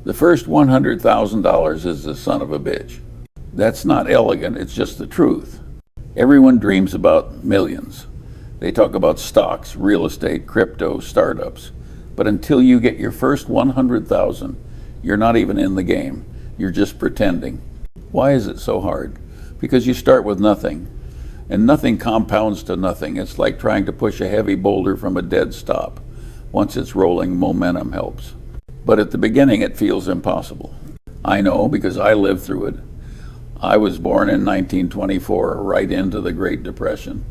The first $100,000 is the son of a bitch. That's not elegant, it's just the truth. Everyone dreams about millions. They talk about stocks, real estate, crypto, startups. But until you get your first 100,000, you're not even in the game. You're just pretending. Why is it so hard? Because you start with nothing, and nothing compounds to nothing. It's like trying to push a heavy boulder from a dead stop. Once it's rolling, momentum helps. But at the beginning, it feels impossible. I know because I lived through it. I was born in 1924, right into the Great Depression.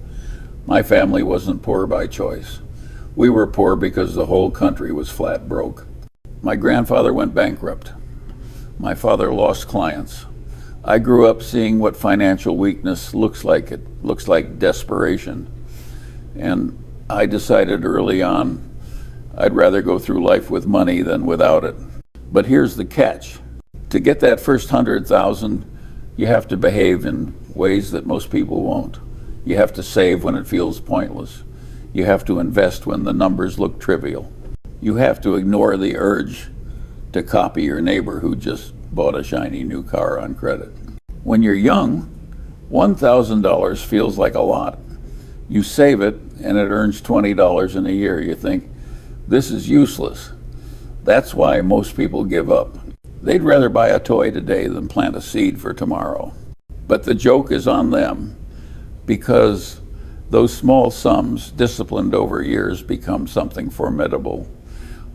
My family wasn't poor by choice. We were poor because the whole country was flat broke. My grandfather went bankrupt. My father lost clients. I grew up seeing what financial weakness looks like. It looks like desperation. And I decided early on I'd rather go through life with money than without it. But here's the catch. To get that first 100,000, you have to behave in ways that most people won't. You have to save when it feels pointless. You have to invest when the numbers look trivial. You have to ignore the urge to copy your neighbor who just bought a shiny new car on credit. When you're young, $1,000 feels like a lot. You save it and it earns $20 in a year. You think, this is useless. That's why most people give up. They'd rather buy a toy today than plant a seed for tomorrow. But the joke is on them, because those small sums, disciplined over years, become something formidable.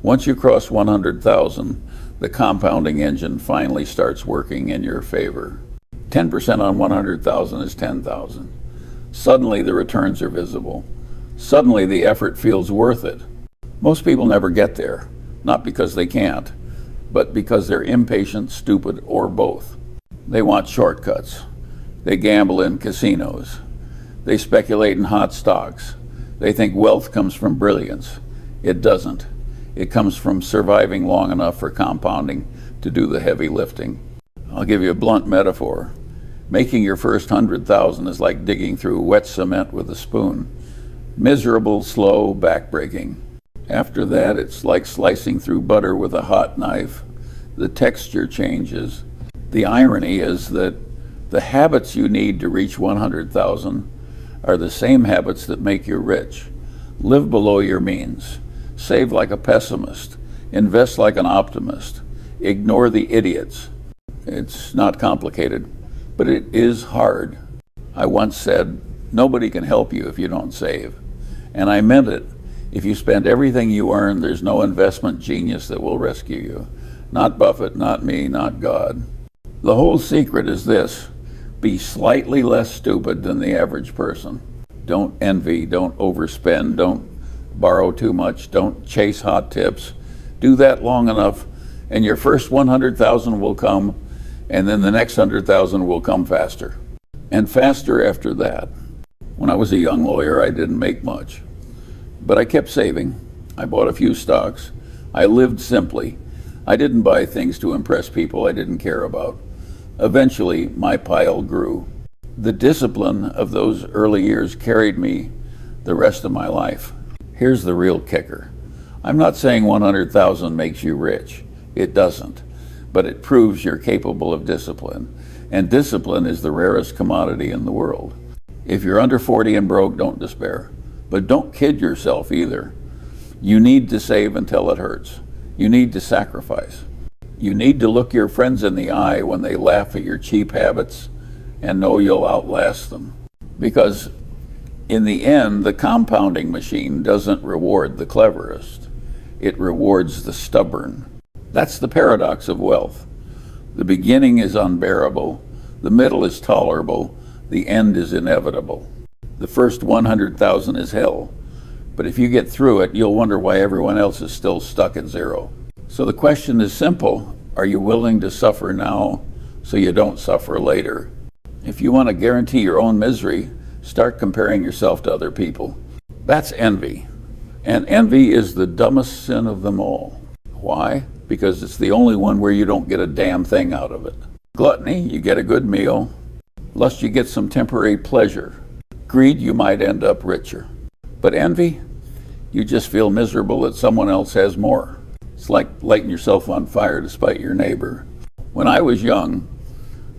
Once you cross 100,000, the compounding engine finally starts working in your favor. 10% on 100,000 is 10,000. Suddenly the returns are visible. Suddenly the effort feels worth it. Most people never get there, not because they can't, but because they're impatient, stupid, or both. They want shortcuts. They gamble in casinos. They speculate in hot stocks. They think wealth comes from brilliance. It doesn't. It comes from surviving long enough for compounding to do the heavy lifting. I'll give you a blunt metaphor. Making your first 100,000 is like digging through wet cement with a spoon. Miserable, slow, backbreaking. After that, it's like slicing through butter with a hot knife. The texture changes. The irony is that the habits you need to reach 100,000 are the same habits that make you rich. Live below your means. Save like a pessimist. Invest like an optimist. Ignore the idiots. It's not complicated, but it is hard. I once said, nobody can help you if you don't save. And I meant it. If you spend everything you earn, there's no investment genius that will rescue you. Not Buffett, not me, not God. The whole secret is this: be slightly less stupid than the average person. Don't envy, don't overspend, don't borrow too much, don't chase hot tips. Do that long enough, and your first 100,000 will come, and then the next 100,000 will come faster. And faster after that. When I was a young lawyer, I didn't make much. But I kept saving. I bought a few stocks. I lived simply. I didn't buy things to impress people I didn't care about. Eventually, my pile grew. The discipline of those early years carried me the rest of my life. Here's the real kicker. I'm not saying 100,000 makes you rich. It doesn't. But it proves you're capable of discipline. And discipline is the rarest commodity in the world. If you're under 40 and broke, don't despair. But don't kid yourself either. You need to save until it hurts. You need to sacrifice. You need to look your friends in the eye when they laugh at your cheap habits and know you'll outlast them. Because in the end, the compounding machine doesn't reward the cleverest. It rewards the stubborn. That's the paradox of wealth. The beginning is unbearable. The middle is tolerable. The end is inevitable. The first 100,000 is hell. But if you get through it, you'll wonder why everyone else is still stuck at zero. So the question is simple. Are you willing to suffer now so you don't suffer later? If you want to guarantee your own misery, start comparing yourself to other people. That's envy. And envy is the dumbest sin of them all. Why? Because it's the only one where you don't get a damn thing out of it. Gluttony, you get a good meal. Lust, you get some temporary pleasure. Greed, you might end up richer. But envy, you just feel miserable that someone else has more. It's like lighting yourself on fire to spite your neighbor. When I was young,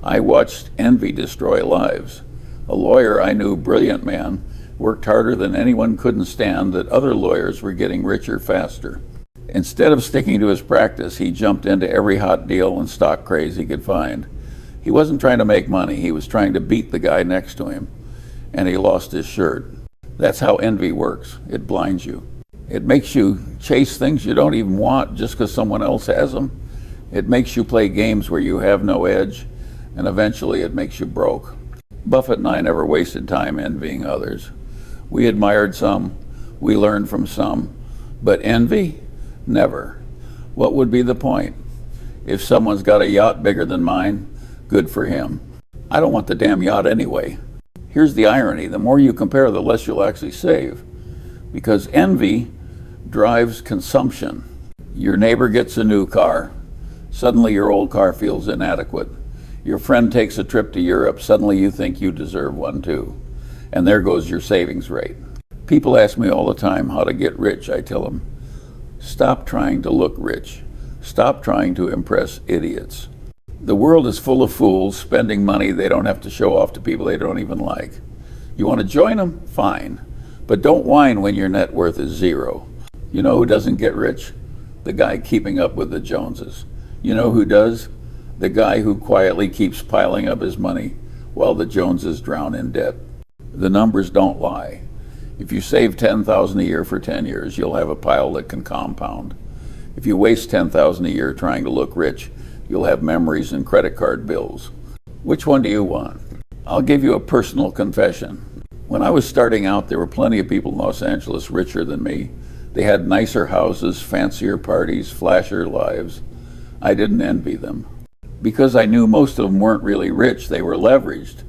I watched envy destroy lives. A lawyer I knew, brilliant man, worked harder than anyone couldn't stand that other lawyers were getting richer faster. Instead of sticking to his practice, he jumped into every hot deal and stock craze he could find. He wasn't trying to make money, he was trying to beat the guy next to him, and he lost his shirt. That's how envy works. It blinds you. It makes you chase things you don't even want just because someone else has them. It makes you play games where you have no edge, and eventually it makes you broke. Buffett and I never wasted time envying others. We admired some, we learned from some, but envy? Never. What would be the point? If someone's got a yacht bigger than mine, good for him. I don't want the damn yacht anyway. Here's the irony. The more you compare, the less you'll actually save. Because envy drives consumption. Your neighbor gets a new car. Suddenly your old car feels inadequate. Your friend takes a trip to Europe. Suddenly you think you deserve one too. And there goes your savings rate. People ask me all the time how to get rich. I tell them, stop trying to look rich. Stop trying to impress idiots. The world is full of fools spending money they don't have to show off to people they don't even like. You want to join them? Fine. But don't whine when your net worth is zero. You know who doesn't get rich? The guy keeping up with the Joneses. You know who does? The guy who quietly keeps piling up his money while the Joneses drown in debt. The numbers don't lie. If you save $10,000 a year for 10 years, you'll have a pile that can compound. If you waste $10,000 a year trying to look rich, you'll have memories and credit card bills. Which one do you want? I'll give you a personal confession. When I was starting out, there were plenty of people in Los Angeles richer than me. They had nicer houses, fancier parties, flashier lives. I didn't envy them. Because I knew most of them weren't really rich, they were leveraged.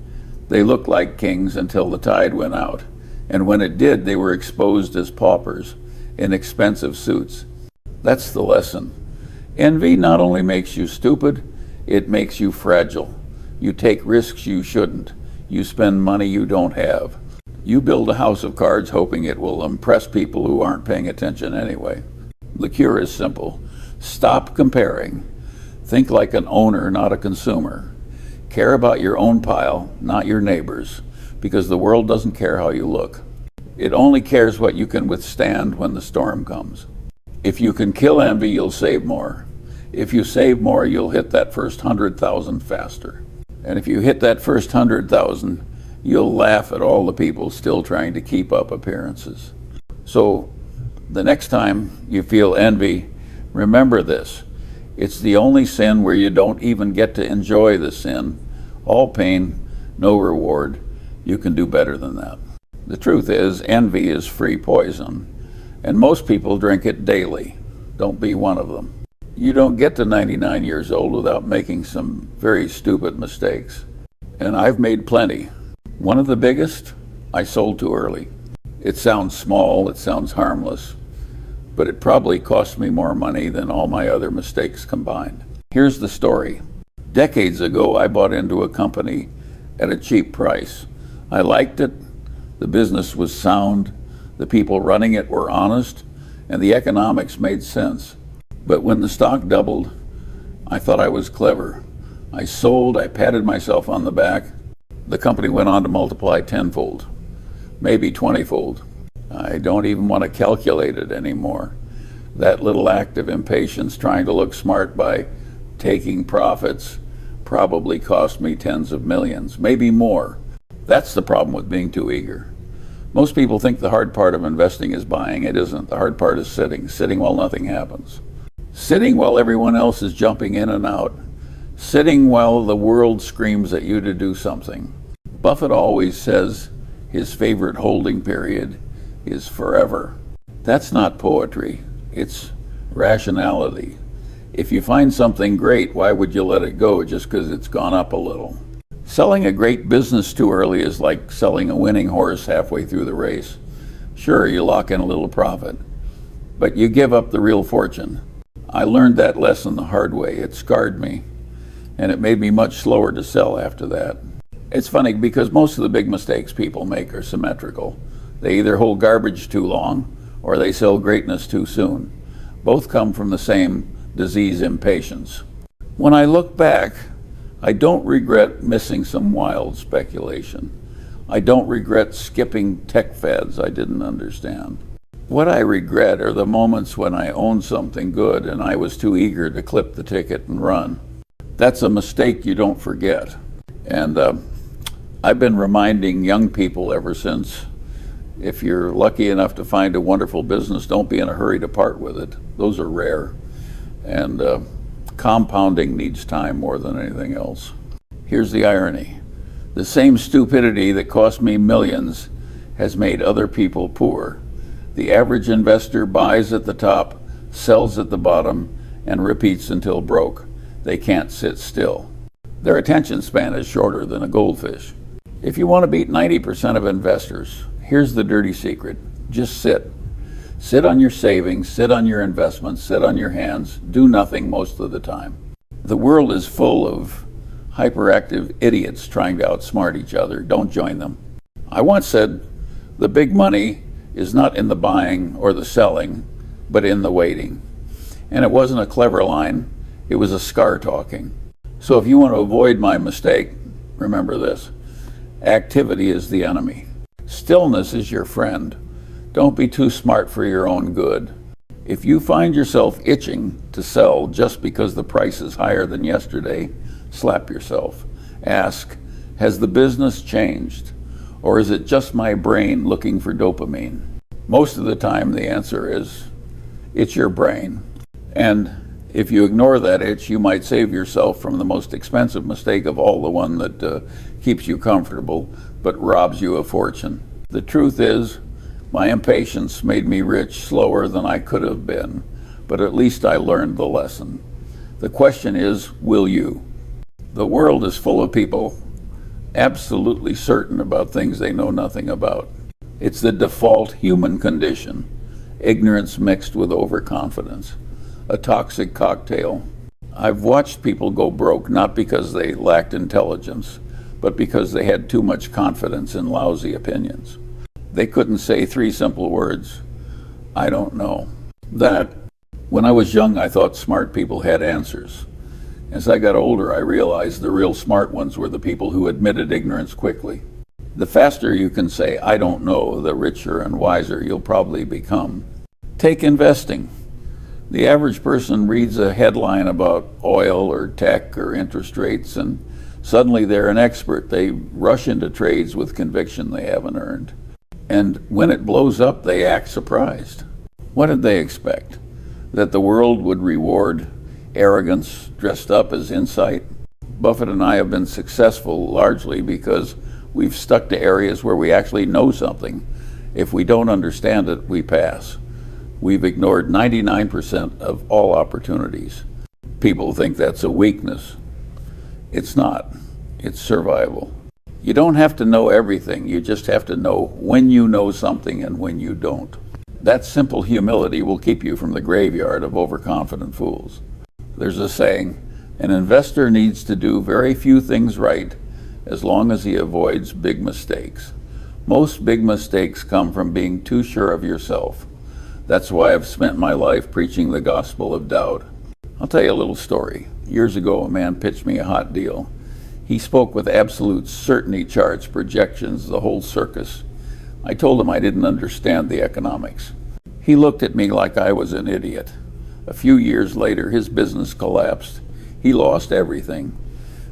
They looked like kings until the tide went out. And when it did, they were exposed as paupers in expensive suits. That's the lesson. Envy not only makes you stupid, it makes you fragile. You take risks you shouldn't. You spend money you don't have. You build a house of cards hoping it will impress people who aren't paying attention anyway. The cure is simple. Stop comparing. Think like an owner, not a consumer. Care about your own pile, not your neighbor's, because the world doesn't care how you look. It only cares what you can withstand when the storm comes. If you can kill envy, you'll save more. If you save more, you'll hit that first 100,000 faster. And if you hit that first 100,000, you'll laugh at all the people still trying to keep up appearances. So the next time you feel envy, remember this. It's the only sin where you don't even get to enjoy the sin. All pain, no reward. You can do better than that. The truth is, envy is free poison, and most people drink it daily. Don't be one of them. You don't get to 99 years old without making some very stupid mistakes. And I've made plenty. One of the biggest, I sold too early. It sounds small, it sounds harmless, but it probably cost me more money than all my other mistakes combined. Here's the story. Decades ago, I bought into a company at a cheap price. I liked it, the business was sound, the people running it were honest, and the economics made sense. But when the stock doubled, I thought I was clever. I sold, I patted myself on the back. The company went on to multiply tenfold, maybe 20-fold. I don't even want to calculate it anymore. That little act of impatience trying to look smart by taking profits probably cost me tens of millions, maybe more. That's the problem with being too eager. Most people think the hard part of investing is buying. It isn't. The hard part is sitting while nothing happens. Sitting while everyone else is jumping in and out. Sitting while the world screams at you to do something. Buffett always says his favorite holding period is forever. That's not poetry. It's rationality. If you find something great, why would you let it go just because it's gone up a little? Selling a great business too early is like selling a winning horse halfway through the race. Sure, you lock in a little profit, but you give up the real fortune. I learned that lesson the hard way. It scarred me, and it made me much slower to sell after that. It's funny because most of the big mistakes people make are symmetrical. They either hold garbage too long or they sell greatness too soon. Both come from the same disease, impatience. When I look back, I don't regret missing some wild speculation. I don't regret skipping tech fads I didn't understand. What I regret are the moments when I owned something good and I was too eager to clip the ticket and run. That's a mistake you don't forget. And I've been reminding young people ever since, if you're lucky enough to find a wonderful business, don't be in a hurry to part with it. Those are rare. And compounding needs time more than anything else. Here's the irony. The same stupidity that cost me millions has made other people poor. The average investor buys at the top, sells at the bottom, and repeats until broke. They can't sit still. Their attention span is shorter than a goldfish. If you want to beat 90% of investors, here's the dirty secret. Just sit. Sit on your savings, sit on your investments, sit on your hands, do nothing most of the time. The world is full of hyperactive idiots trying to outsmart each other. Don't join them. I once said, the big money is not in the buying or the selling, but in the waiting. And it wasn't a clever line, it was a scar talking. So if you want to avoid my mistake, remember this. Activity is the enemy. Stillness is your friend. Don't be too smart for your own good. If you find yourself itching to sell just because the price is higher than yesterday, slap yourself. Ask, has the business changed? Or is it just my brain looking for dopamine? Most of the time the answer is, it's your brain. And if you ignore that itch, you might save yourself from the most expensive mistake of all, the one that keeps you comfortable but robs you of fortune. The truth is, my impatience made me rich slower than I could have been, but at least I learned the lesson. The question is, will you? The world is full of people absolutely certain about things they know nothing about. It's the default human condition, ignorance mixed with overconfidence, a toxic cocktail. I've watched people go broke not because they lacked intelligence, but because they had too much confidence in lousy opinions. They couldn't say 3 simple words, I don't know. When I was young, I thought smart people had answers. As I got older, I realized the real smart ones were the people who admitted ignorance quickly. The faster you can say, I don't know, the richer and wiser you'll probably become. Take investing. The average person reads a headline about oil or tech or interest rates, and suddenly they're an expert. They rush into trades with conviction they haven't earned. And when it blows up, they act surprised. What did they expect? That the world would reward arrogance dressed up as insight? Buffett and I have been successful largely because we've stuck to areas where we actually know something. If we don't understand it, we pass. We've ignored 99% of all opportunities. People think that's a weakness. It's not. It's survival. You don't have to know everything. You just have to know when you know something and when you don't. That simple humility will keep you from the graveyard of overconfident fools. There's a saying, an investor needs to do very few things right as long as he avoids big mistakes. Most big mistakes come from being too sure of yourself. That's why I've spent my life preaching the gospel of doubt. I'll tell you a little story. Years ago, a man pitched me a hot deal. He spoke with absolute certainty, charts, projections, the whole circus. I told him I didn't understand the economics. He looked at me like I was an idiot. A few years later, his business collapsed. He lost everything.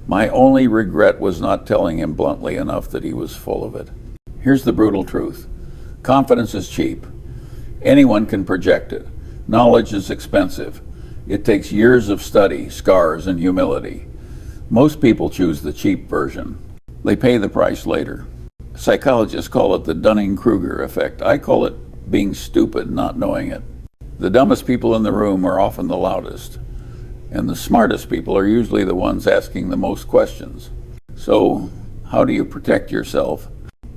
My only regret was not telling him bluntly enough that he was full of it. Here's the brutal truth. Confidence is cheap. Anyone can project it. Knowledge is expensive. It takes years of study, scars, and humility. Most people choose the cheap version. They pay the price later. Psychologists call it the Dunning-Kruger effect. I call it being stupid, not knowing it. The dumbest people in the room are often the loudest, and the smartest people are usually the ones asking the most questions. So, how do you protect yourself?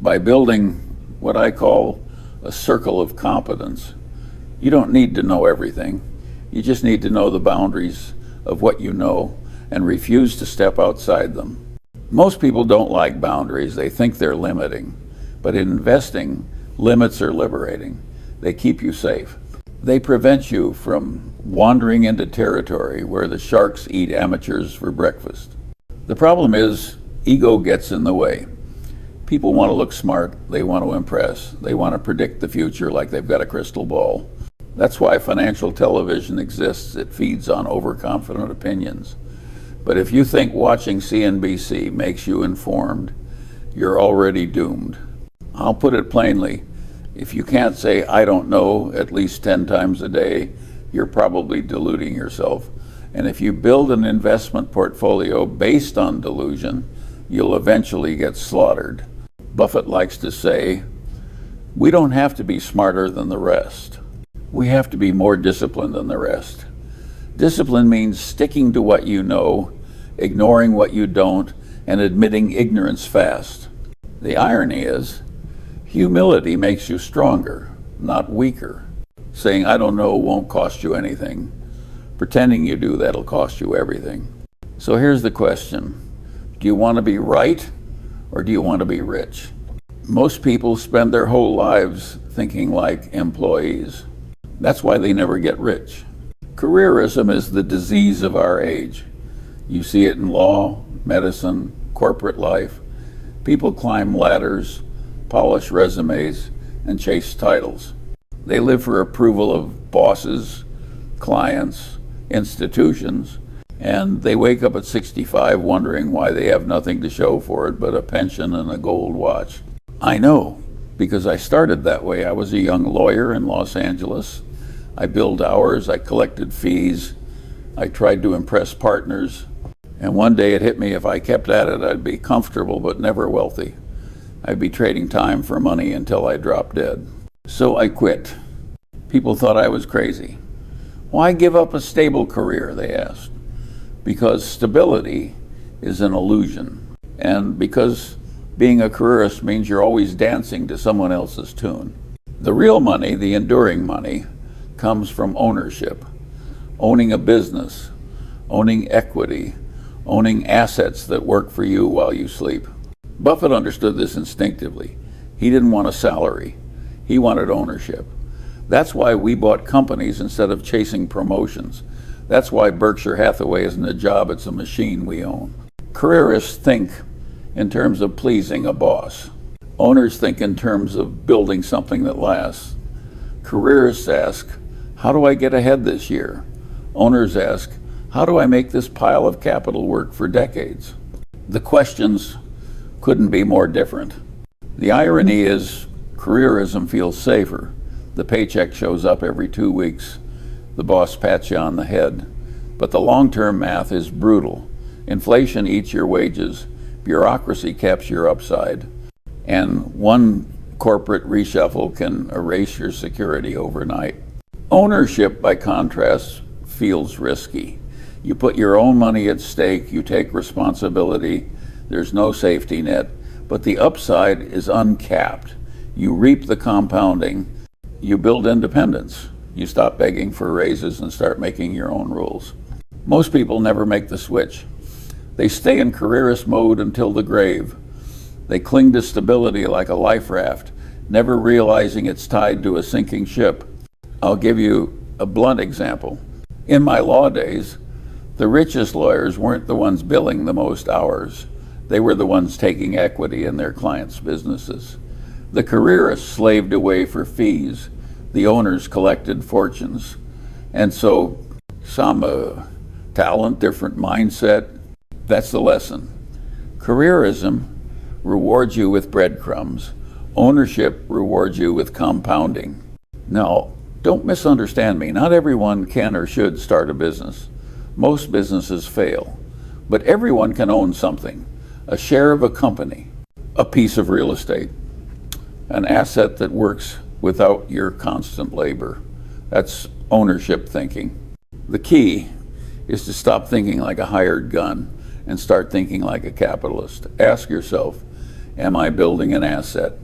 By building what I call a circle of competence. You don't need to know everything. You just need to know the boundaries of what you know and refuse to step outside them. Most people don't like boundaries. They think they're limiting. But in investing, limits are liberating. They keep you safe. They prevent you from wandering into territory where the sharks eat amateurs for breakfast. The problem is, ego gets in the way. People want to look smart, they want to impress, they want to predict the future like they've got a crystal ball. That's why financial television exists. It feeds on overconfident opinions. But if you think watching CNBC makes you informed, you're already doomed. I'll put it plainly. If you can't say, I don't know, at least 10 times a day, you're probably deluding yourself. And if you build an investment portfolio based on delusion, you'll eventually get slaughtered. Buffett likes to say, we don't have to be smarter than the rest. We have to be more disciplined than the rest. Discipline means sticking to what you know, ignoring what you don't, and admitting ignorance fast. The irony is, humility makes you stronger, not weaker. Saying, I don't know, won't cost you anything. Pretending you do, that'll cost you everything. So here's the question. Do you want to be right, or do you want to be rich? Most people spend their whole lives thinking like employees. That's why they never get rich. Careerism is the disease of our age. You see it in law, medicine, corporate life. People climb ladders, polish resumes, and chase titles. They live for approval of bosses, clients, institutions, and they wake up at 65 wondering why they have nothing to show for it but a pension and a gold watch. I know, because I started that way. I was a young lawyer in Los Angeles. I billed hours, I collected fees, I tried to impress partners, and one day it hit me, if I kept at it, I'd be comfortable but never wealthy. I'd be trading time for money until I dropped dead. So I quit. People thought I was crazy. Why give up a stable career, they asked. Because stability is an illusion, and because being a careerist means you're always dancing to someone else's tune. The real money, the enduring money, comes from ownership. Owning a business, owning equity, owning assets that work for you while you sleep. Buffett understood this instinctively. He didn't want a salary. He wanted ownership. That's why we bought companies instead of chasing promotions. That's why Berkshire Hathaway isn't a job, it's a machine we own. Careerists think in terms of pleasing a boss. Owners think in terms of building something that lasts. Careerists ask, how do I get ahead this year? Owners ask, how do I make this pile of capital work for decades? The questions couldn't be more different. The irony is, careerism feels safer. The paycheck shows up every 2 weeks. The boss pats you on the head. But the long-term math is brutal. Inflation eats your wages. Bureaucracy caps your upside. And one corporate reshuffle can erase your security overnight. Ownership, by contrast, feels risky. You put your own money at stake, you take responsibility, there's no safety net, but the upside is uncapped. You reap the compounding, you build independence. You stop begging for raises and start making your own rules. Most people never make the switch. They stay in careerist mode until the grave. They cling to stability like a life raft, never realizing it's tied to a sinking ship. I'll give you a blunt example. In my law days, the richest lawyers weren't the ones billing the most hours. They were the ones taking equity in their clients' businesses. The careerists slaved away for fees. The owners collected fortunes. And so, some talent, different mindset, that's the lesson. Careerism rewards you with breadcrumbs. Ownership rewards you with compounding. Now, don't misunderstand me. Not everyone can or should start a business. Most businesses fail. But everyone can own something. A share of a company, a piece of real estate, an asset that works without your constant labor. That's ownership thinking. The key is to stop thinking like a hired gun and start thinking like a capitalist. Ask yourself, am I building an asset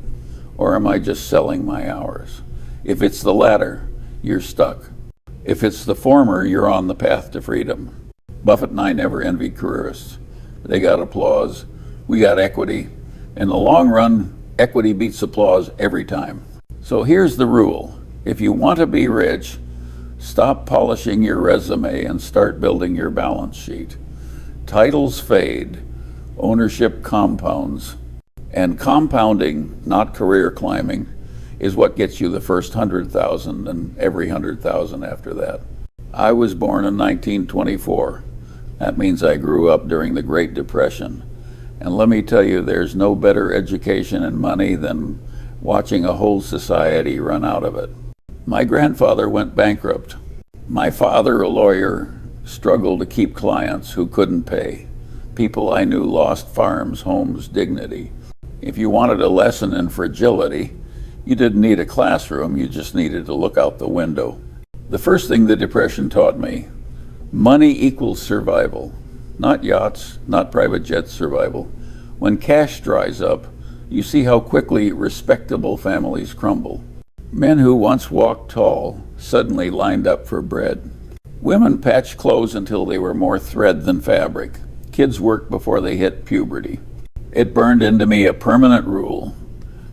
or am I just selling my hours? If it's the latter, you're stuck. If it's the former, you're on the path to freedom. Buffett and I never envied careerists. They got applause, we got equity. In the long run, equity beats applause every time. So here's the rule. If you want to be rich, Stop polishing your resume and start building your balance sheet. Titles fade, ownership compounds, and compounding, not career climbing, is what gets you the first 100,000 and every 100,000 after that. I was born in 1924. That means I grew up during the Great Depression. And let me tell you, there's no better education and money than watching a whole society run out of it. My grandfather went bankrupt. My father, a lawyer, struggled to keep clients who couldn't pay. People I knew lost farms, homes, dignity. If you wanted a lesson in fragility, you didn't need a classroom, you just needed to look out the window. The first thing the Depression taught me, money equals survival. Not yachts, not private jets survival. When cash dries up, you see how quickly respectable families crumble. Men who once walked tall suddenly lined up for bread. Women patched clothes until they were more thread than fabric. Kids worked before they hit puberty. It burned into me a permanent rule.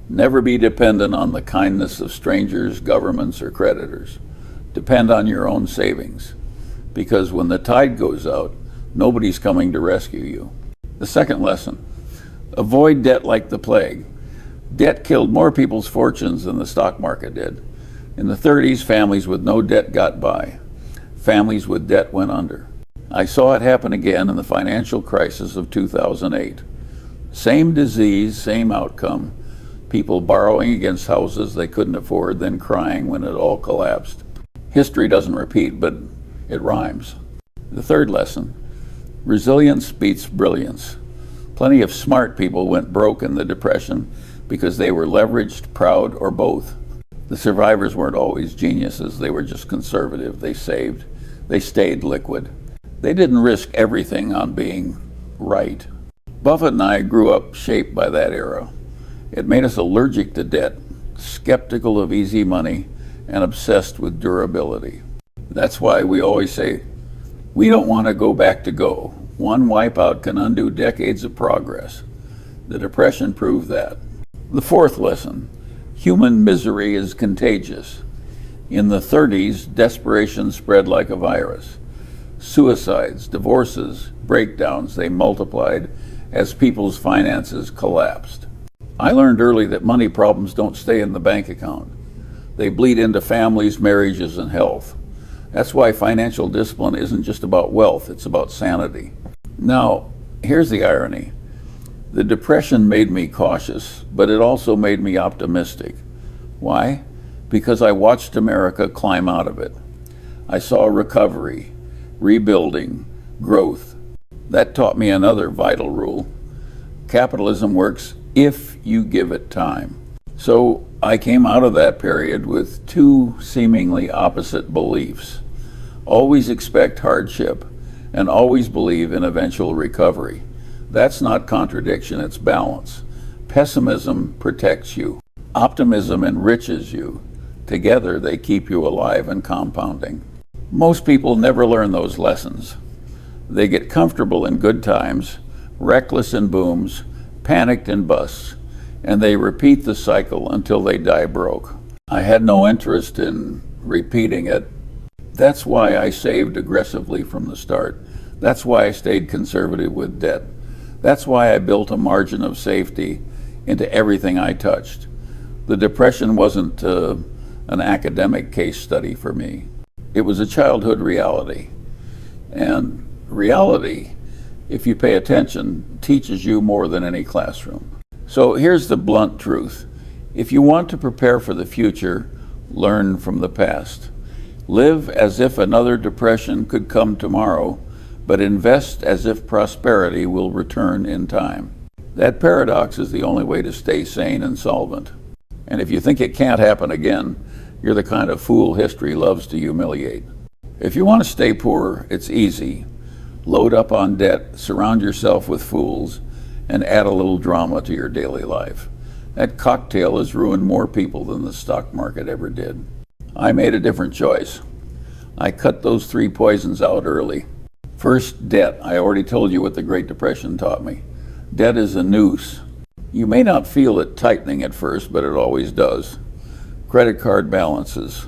Never be dependent on the kindness of strangers, governments, or creditors. Depend on your own savings. Because when the tide goes out, nobody's coming to rescue you. The second lesson, avoid debt like the plague. Debt killed more people's fortunes than the stock market did. In the 30s, families with no debt got by. Families with debt went under. I saw it happen again in the financial crisis of 2008. Same disease, same outcome. People borrowing against houses they couldn't afford, then crying when it all collapsed. History doesn't repeat, but it rhymes. The third lesson, resilience beats brilliance. Plenty of smart people went broke in the Depression because they were leveraged, proud, or both. The survivors weren't always geniuses, they were just conservative. They saved, they stayed liquid. They didn't risk everything on being right. Buffett and I grew up shaped by that era. It made us allergic to debt, skeptical of easy money, and obsessed with durability. That's why we always say, we don't want to go back to go. One wipeout can undo decades of progress. The Depression proved that. The fourth lesson, human misery is contagious. In the 30s, desperation spread like a virus. Suicides, divorces, breakdowns, they multiplied as people's finances collapsed. I learned early that money problems don't stay in the bank account. They bleed into families, marriages, and health. That's why financial discipline isn't just about wealth, it's about sanity. Now, here's the irony. The Depression made me cautious, but it also made me optimistic. Why? Because I watched America climb out of it. I saw recovery, rebuilding, growth. That taught me another vital rule. Capitalism works if you give it time. So I came out of that period with two seemingly opposite beliefs. Always expect hardship and always believe in eventual recovery. That's not contradiction, it's balance. Pessimism protects you. Optimism enriches you. Together they keep you alive and compounding. Most people never learn those lessons. They get comfortable in good times, reckless in booms, panicked in busts, and they repeat the cycle until they die broke. I had no interest in repeating it. That's why I saved aggressively from the start. That's why I stayed conservative with debt. That's why I built a margin of safety into everything I touched. The Depression wasn't an academic case study for me. It was a childhood reality. And reality, if you pay attention, teaches you more than any classroom. So here's the blunt truth. If you want to prepare for the future, learn from the past. Live as if another depression could come tomorrow, but invest as if prosperity will return in time. That paradox is the only way to stay sane and solvent. And if you think it can't happen again, you're the kind of fool history loves to humiliate. If you want to stay poor, it's easy. Load up on debt, surround yourself with fools, and add a little drama to your daily life. That cocktail has ruined more people than the stock market ever did. I made a different choice. I cut those three poisons out early. First, debt. I already told you what the Great Depression taught me. Debt is a noose. You may not feel it tightening at first, but it always does. Credit card balances,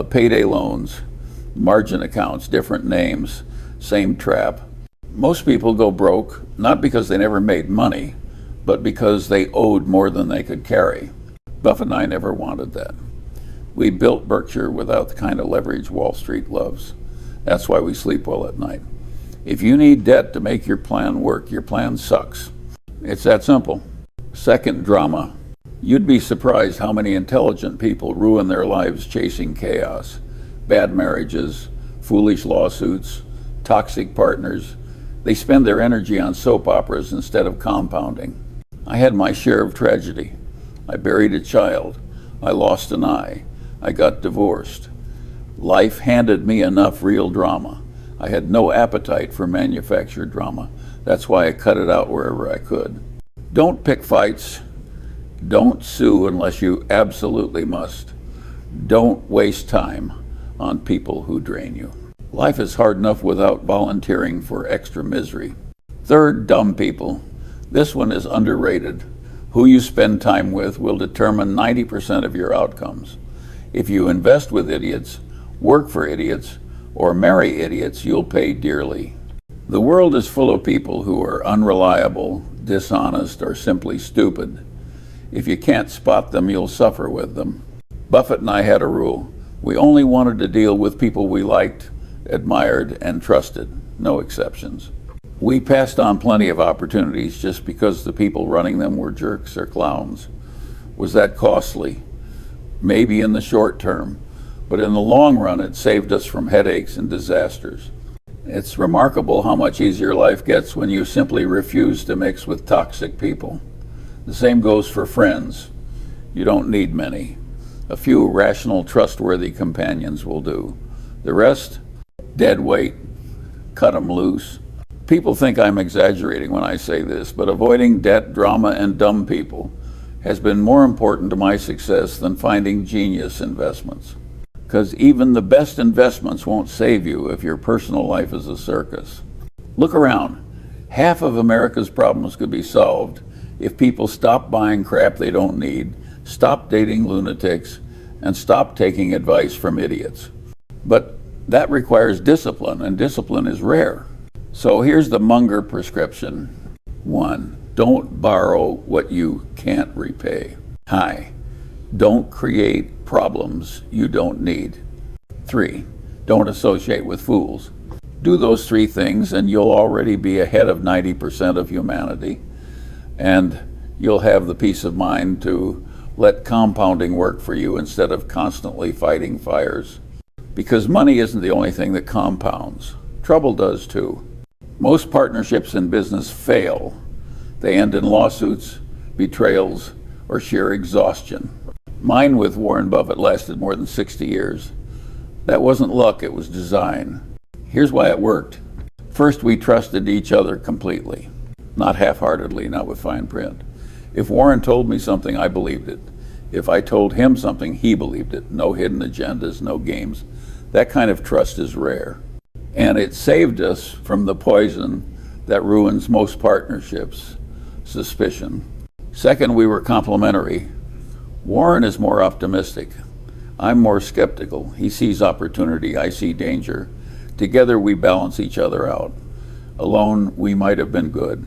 payday loans, Margin accounts, different names, same trap. Most people go broke, not because they never made money, but because they owed more than they could carry. Buffett and I never wanted that. We built Berkshire without the kind of leverage Wall Street loves. That's why we sleep well at night. If you need debt to make your plan work, your plan sucks. It's that simple. Second, drama. You'd be surprised how many intelligent people ruin their lives chasing chaos. Bad marriages, foolish lawsuits, toxic partners. They spend their energy on soap operas instead of compounding. I had my share of tragedy. I buried a child. I lost an eye. I got divorced. Life handed me enough real drama. I had no appetite for manufactured drama. That's why I cut it out wherever I could. Don't pick fights. Don't sue unless you absolutely must. Don't waste time on people who drain you. Life is hard enough without volunteering for extra misery. Third, dumb people. This one is underrated. Who you spend time with will determine 90% of your outcomes. If you invest with idiots, work for idiots, or marry idiots, you'll pay dearly. The world is full of people who are unreliable, dishonest, or simply stupid. If you can't spot them, you'll suffer with them. Buffett and I had a rule. We only wanted to deal with people we liked, admired, and trusted. No exceptions. We passed on plenty of opportunities just because the people running them were jerks or clowns. Was that costly? Maybe in the short term, but in the long run it saved us from headaches and disasters. It's remarkable how much easier life gets when you simply refuse to mix with toxic people. The same goes for friends. You don't need many. A few rational, trustworthy companions will do. The rest, dead weight. Cut 'em loose. People think I'm exaggerating when I say this, but avoiding debt, drama, and dumb people has been more important to my success than finding genius investments. Because even the best investments won't save you if your personal life is a circus. Look around. Half of America's problems could be solved if people stop buying crap they don't need, stop dating lunatics, and stop taking advice from idiots. But that requires discipline, and discipline is rare. So here's the Munger prescription. 1. Don't borrow what you can't repay. Don't create problems you don't need. 3. Don't associate with fools. Do those 3 things and you'll already be ahead of 90% of humanity, and you'll have the peace of mind to let compounding work for you instead of constantly fighting fires. Because money isn't the only thing that compounds. Trouble does too. Most partnerships in business fail. They end in lawsuits, betrayals, or sheer exhaustion. Mine with Warren Buffett lasted more than 60 years. That wasn't luck, it was design. Here's why it worked. First, we trusted each other completely. Not half-heartedly, not with fine print. If Warren told me something, I believed it. If I told him something, he believed it. No hidden agendas, no games. That kind of trust is rare. And it saved us from the poison that ruins most partnerships, suspicion. Second, we were complementary. Warren is more optimistic. I'm more skeptical. He sees opportunity, I see danger. Together we balance each other out. Alone, we might have been good.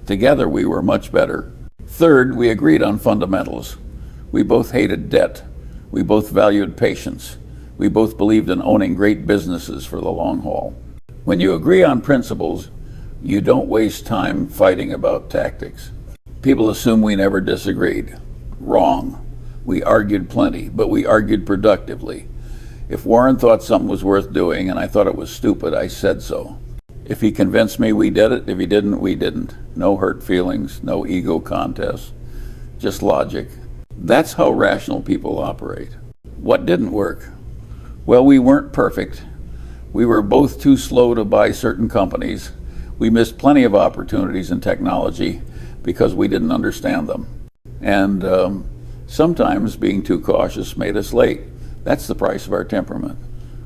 Together we were much better. Third, we agreed on fundamentals. We both hated debt. We both valued patience. We both believed in owning great businesses for the long haul. When you agree on principles, you don't waste time fighting about tactics. People assume we never disagreed. Wrong. We argued plenty, but we argued productively. If Warren thought something was worth doing and I thought it was stupid, I said so. If he convinced me, we did it. If he didn't, we didn't. No hurt feelings, no ego contests, just logic. That's how rational people operate. What didn't work? Well, we weren't perfect. We were both too slow to buy certain companies. We missed plenty of opportunities in technology because we didn't understand them. And sometimes being too cautious made us late. That's the price of our temperament.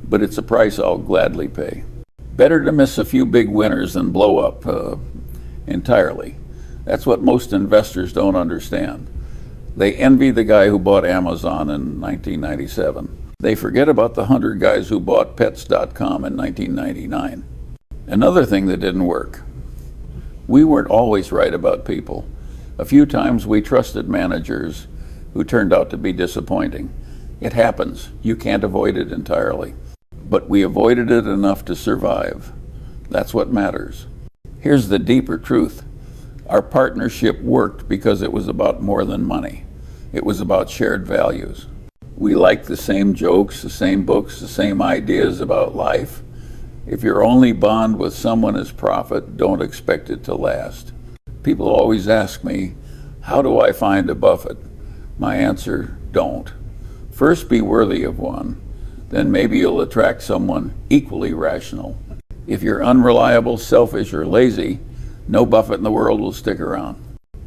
But it's a price I'll gladly pay. Better to miss a few big winners than blow up entirely. That's what most investors don't understand. They envy the guy who bought Amazon in 1997. They forget about the 100 guys who bought pets.com in 1999. Another thing that didn't work. We weren't always right about people. A few times we trusted managers who turned out to be disappointing. It happens. You can't avoid it entirely. But we avoided it enough to survive. That's what matters. Here's the deeper truth. Our partnership worked because it was about more than money. It was about shared values. We liked the same jokes, the same books, the same ideas about life. If your only bond with someone is profit, don't expect it to last. People always ask me, how do I find a Buffett? My answer, don't. First be worthy of one, then maybe you'll attract someone equally rational. If you're unreliable, selfish, or lazy, no Buffett in the world will stick around.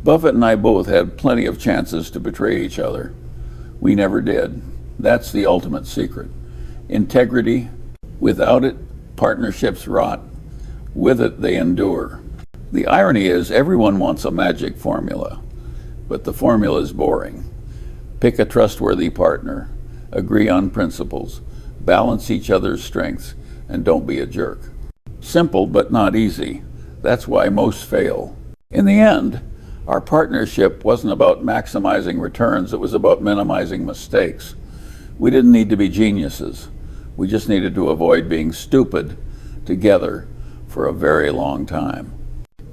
Buffett and I both had plenty of chances to betray each other. We never did. That's the ultimate secret. Integrity. Without it, partnerships rot. With it, they endure. The irony is everyone wants a magic formula, but the formula is boring. Pick a trustworthy partner. Agree on principles. Balance each other's strengths, and don't be a jerk. Simple, but not easy. That's why most fail. In the end, our partnership wasn't about maximizing returns, it was about minimizing mistakes. We didn't need to be geniuses. We just needed to avoid being stupid together for a very long time.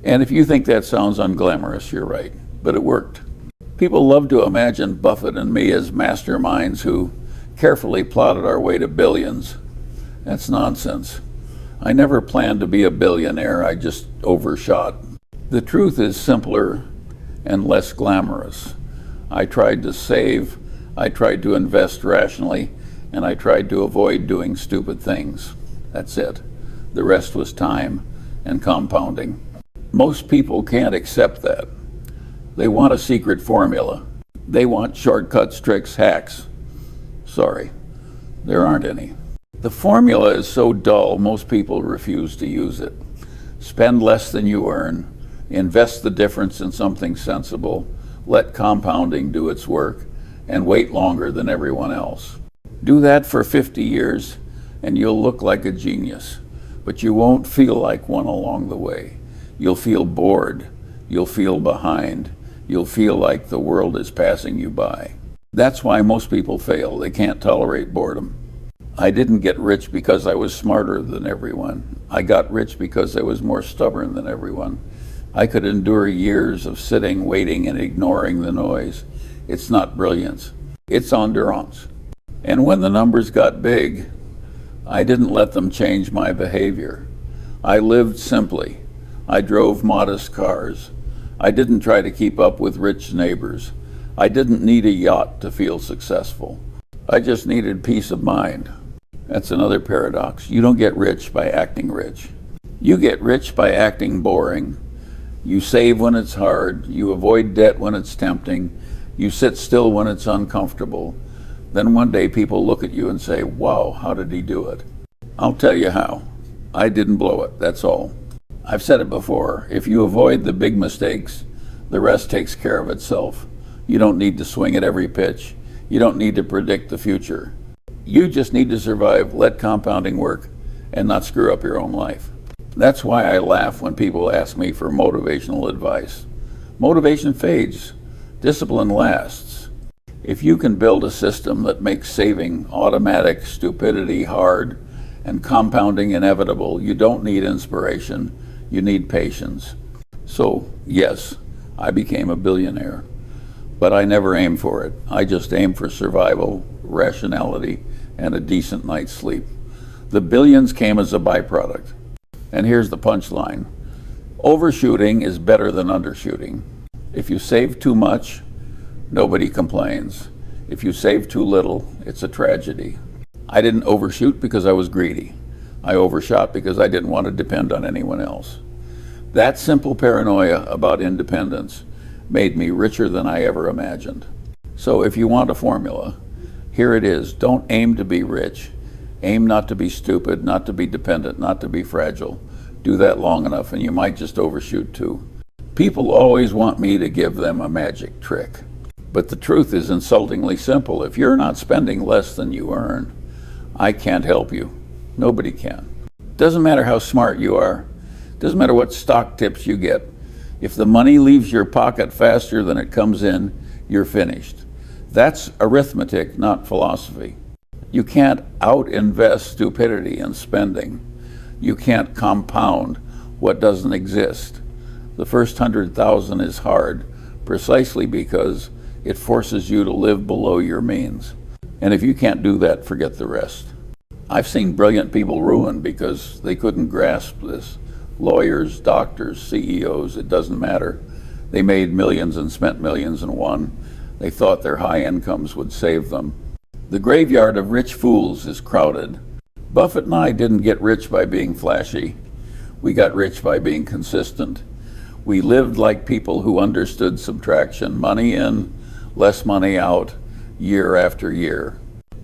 And if you think that sounds unglamorous, you're right, but it worked. People love to imagine Buffett and me as masterminds who carefully plotted our way to billions. That's nonsense. I never planned to be a billionaire, I just overshot. The truth is simpler and less glamorous. I tried to save, I tried to invest rationally, and I tried to avoid doing stupid things. That's it. The rest was time and compounding. Most people can't accept that. They want a secret formula. They want shortcuts, tricks, hacks. Sorry, there aren't any. The formula is so dull, most people refuse to use it. Spend less than you earn. Invest the difference in something sensible. Let compounding do its work. And wait longer than everyone else. Do that for 50 years and you'll look like a genius. But you won't feel like one along the way. You'll feel bored. You'll feel behind. You'll feel like the world is passing you by. That's why most people fail. They can't tolerate boredom. I didn't get rich because I was smarter than everyone. I got rich because I was more stubborn than everyone. I could endure years of sitting, waiting, and ignoring the noise. It's not brilliance. It's endurance. And when the numbers got big, I didn't let them change my behavior. I lived simply. I drove modest cars. I didn't try to keep up with rich neighbors. I didn't need a yacht to feel successful. I just needed peace of mind. That's another paradox. You don't get rich by acting rich. You get rich by acting boring. You save when it's hard. You avoid debt when it's tempting. You sit still when it's uncomfortable. Then one day people look at you and say, wow, how did he do it? I'll tell you how. I didn't blow it, that's all. I've said it before. If you avoid the big mistakes, the rest takes care of itself. You don't need to swing at every pitch. You don't need to predict the future. You just need to survive, let compounding work, and not screw up your own life. That's why I laugh when people ask me for motivational advice. Motivation fades. Discipline lasts. If you can build a system that makes saving automatic, stupidity hard, and compounding inevitable, you don't need inspiration. You need patience. So, yes, I became a billionaire. But I never aimed for it. I just aimed for survival, rationality, and a decent night's sleep. The billions came as a byproduct. And here's the punchline. Overshooting is better than undershooting. If you save too much, nobody complains. If you save too little, it's a tragedy. I didn't overshoot because I was greedy. I overshot because I didn't want to depend on anyone else. That simple paranoia about independence made me richer than I ever imagined. So if you want a formula, here it is. Don't aim to be rich. Aim not to be stupid, not to be dependent, not to be fragile. Do that long enough and you might just overshoot too. People always want me to give them a magic trick. But the truth is insultingly simple. If you're not spending less than you earn, I can't help you. Nobody can. Doesn't matter how smart you are. Doesn't matter what stock tips you get. If the money leaves your pocket faster than it comes in, you're finished. That's arithmetic, not philosophy. You can't out-invest stupidity in spending. You can't compound what doesn't exist. The first 100,000 is hard precisely because it forces you to live below your means. And if you can't do that, forget the rest. I've seen brilliant people ruined because they couldn't grasp this. Lawyers, doctors, CEOs, it doesn't matter. They made millions and spent millions and won. They thought their high incomes would save them. The graveyard of rich fools is crowded. Buffett and I didn't get rich by being flashy. We got rich by being consistent. We lived like people who understood subtraction, money in, less money out, year after year.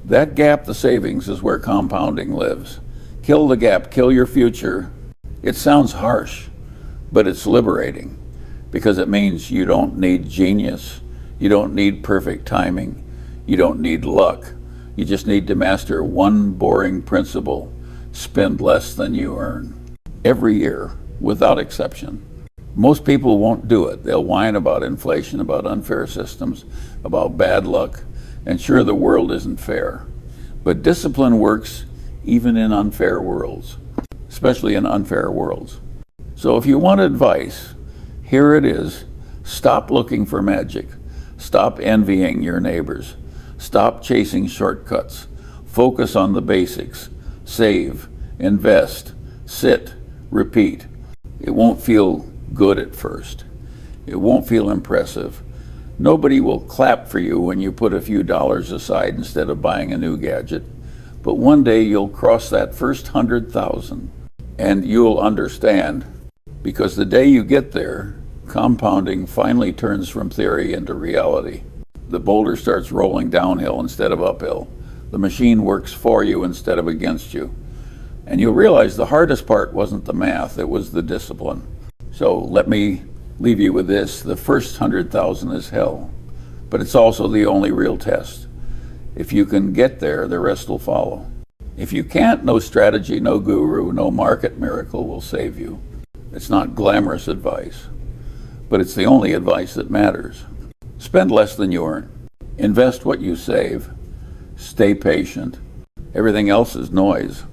That gap, the savings, is where compounding lives. Kill the gap, kill your future. It sounds harsh, but it's liberating because it means you don't need genius. You don't need perfect timing. You don't need luck. You just need to master one boring principle: spend less than you earn. Every year, without exception. Most people won't do it. They'll whine about inflation, about unfair systems, about bad luck, and sure, the world isn't fair. But discipline works even in unfair worlds, especially in unfair worlds. So if you want advice, here it is. Stop looking for magic. Stop envying your neighbors. Stop chasing shortcuts. Focus on the basics. Save, invest, sit, repeat. It won't feel good at first. It won't feel impressive. Nobody will clap for you when you put a few dollars aside instead of buying a new gadget. But one day you'll cross that first 100,000 and you'll understand, because the day you get there, compounding finally turns from theory into reality. The boulder starts rolling downhill instead of uphill. The machine works for you instead of against you. And you'll realize the hardest part wasn't the math, it was the discipline. So let me leave you with this. The first 100,000 is hell, but it's also the only real test. If you can get there, the rest will follow. If you can't, no strategy, no guru, no market miracle will save you. It's not glamorous advice, but it's the only advice that matters. Spend less than you earn. Invest what you save. Stay patient. Everything else is noise.